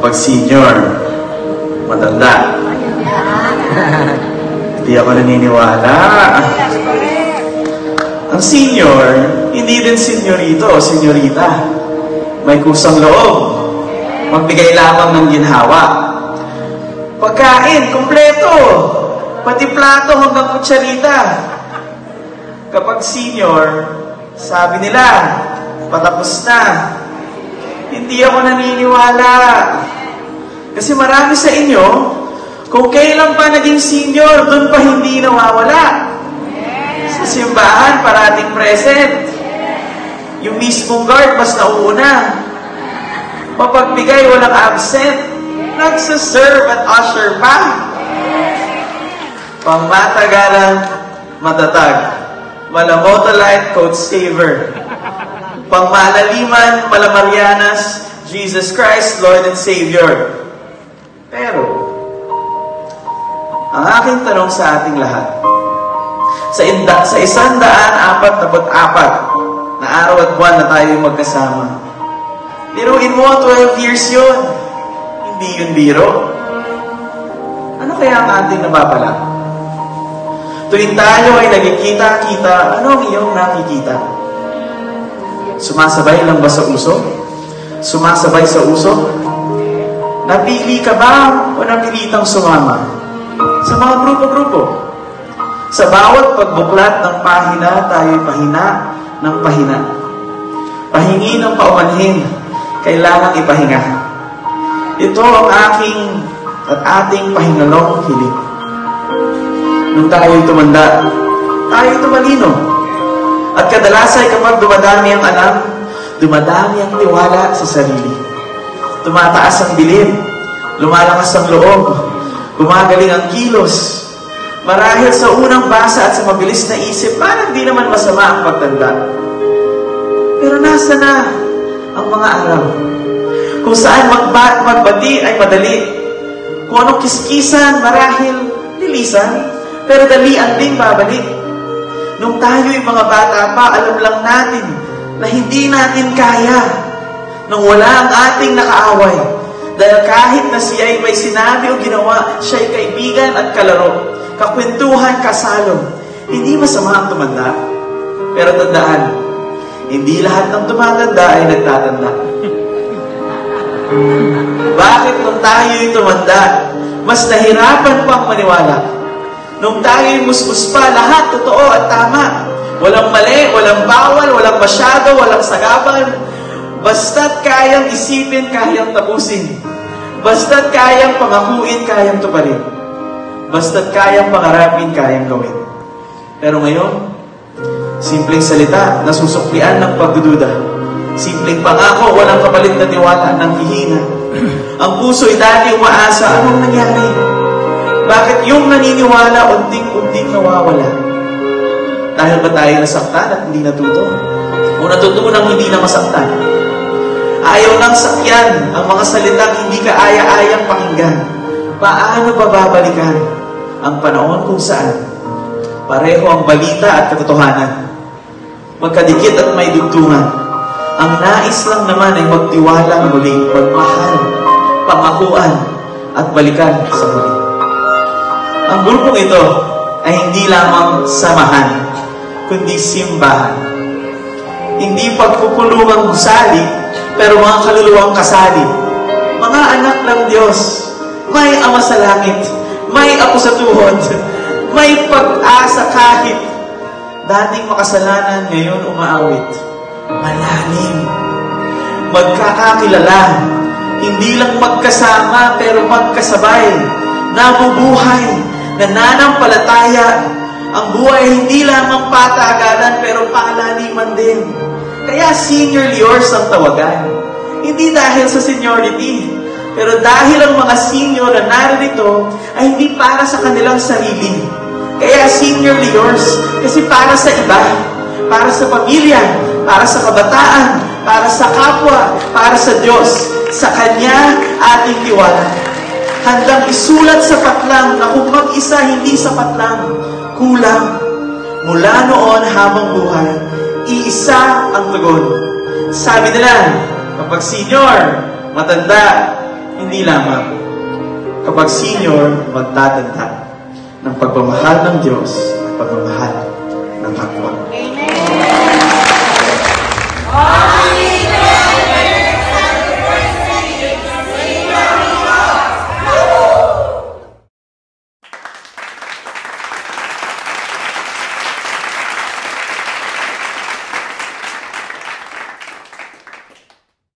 Kapag senior, matanda. Hindi ako naniniwala. Ang senior, hindi din senyorito o senyorita. May kusang loob. Magbigay lamang ng ginhawa. Pagkain, kumpleto. Pati plato hanggang kutsarita. Kapag senior, sabi nila, patapos na. Hindi ako naniniwala. Kasi marami sa inyo, kung kailan pa naging senior, doon pa hindi nawawala. Sa simbahan, parating present. Yung mismong guard, mas nauuna. Mapagbigay, walang absent. Nagsaserve at usher pa. Pangmatagalan, matatag. Malamotolite, coach saver. Pangmalaliman, Malamarianas, Jesus Christ, Lord and Savior. Pero, ang aking tanong sa ating lahat, sa 144 na araw at buwan na tayo magkasama, biruin mo, 12 years yun. Hindi yun biro. Ano kaya ang ating napapala? Tuwing tayo ay nagkikita-kita, ano ang iyong nakikita? Sumasabay lang ba sa uso? Sumasabay sa uso? Napili ka ba o napilitang sumama? Sa mga grupo-grupo. Sa bawat pagbuklat ng pahina, tayo'y pahina ng pahina. Pahingi ng paumanhin, kailangang ipahinga. Ito ang aking at ating pahingalong hiling. Nung tayo'y tumanda, tayo'y tumalino. At kadalasan kapag dumadami ang alam, dumadami ang tiwala sa sarili. Tumataas ang bilib, lumalakas ang loob, gumagaling ang kilos. Marahil sa unang basa at sa mabilis na isip, parang di naman masama ang pagtanda. Pero nasa na ang mga araw? Kung saan magbati ay madali. Kung anong kiskisan, marahil lilisan, pero dalian din babalik. Nung tayo'y mga bata pa, alam lang natin na hindi natin kaya nang wala ang ating nakaaway. Dahil kahit na siya'y may sinabi o ginawa, siya'y kaibigan at kalaro, kakwentuhan, kasalong. Hindi masama ang tumanda. Pero tandaan, hindi lahat ng tumatanda ay nagtatanda. Bakit nung tayo'y tumanda, mas nahirapan pang maniwala? Nung tayo'y musmus pa, lahat totoo at tama. Walang mali, walang bawal, walang masyado, walang sagapan. Basta't kayang isipin, kayang tapusin. Basta't kayang pangakuin, kayang tuparin. Basta't kayang pangarapin, kayang gawin. Pero ngayon, simpleng salita, nasusuklian ng pagdududa. Simpleng pangako, walang kapalit na tiwala ng hihina. Ang puso'y dati umaasa, anong nangyari? Bakit yung naniniwala, unting-unting nawawala? Dahil ba tayo nasaktan at hindi natuto? O natutunang hindi na masaktan? Ayaw nang sakyan ang mga salitang hindi ka aya-ayang pakinggan. Paano ba babalikan ang panahon kung saan pareho ang balita at katotohanan? Magkadikit at may dugtungan. Ang nais lang naman ay magtiwala muli, magmahal, pangakuan, at balikan sa muli. Ang grupong ito ay hindi lamang samahan, kundi simbahan. Hindi pagkukulungang gusali, pero mga kaluluwang kasali. Mga anak ng Diyos, may Ama sa langit, may Apo sa tuhod, may pag-asa kahit dating makasalanan, ngayon umaawit. Malalim, magkakakilala, hindi lang magkasama, pero magkasabay, nabubuhay, nananampalataya. Ang buhay hindi lamang patagalan, pero palaliman din. Kaya seniorly yours ang tawagan. Hindi dahil sa seniority, pero dahil ang mga senior na narito ay hindi para sa kanilang sarili. Kaya seniorly yours, kasi para sa iba, para sa pamilya, para sa kabataan, para sa kapwa, para sa Diyos. Sa Kanya ating tiwala. Handang isulat sa patlang na kung mag-isa hindi sapat lang, kulang. Mula noon habang buhay, iisa ang tugon. Sabi nila, kapag senior, matanda, hindi lamang. Kapag senior, magtatanda ng pagmamahal ng Diyos at pagmamahal ng kapwa. Amen.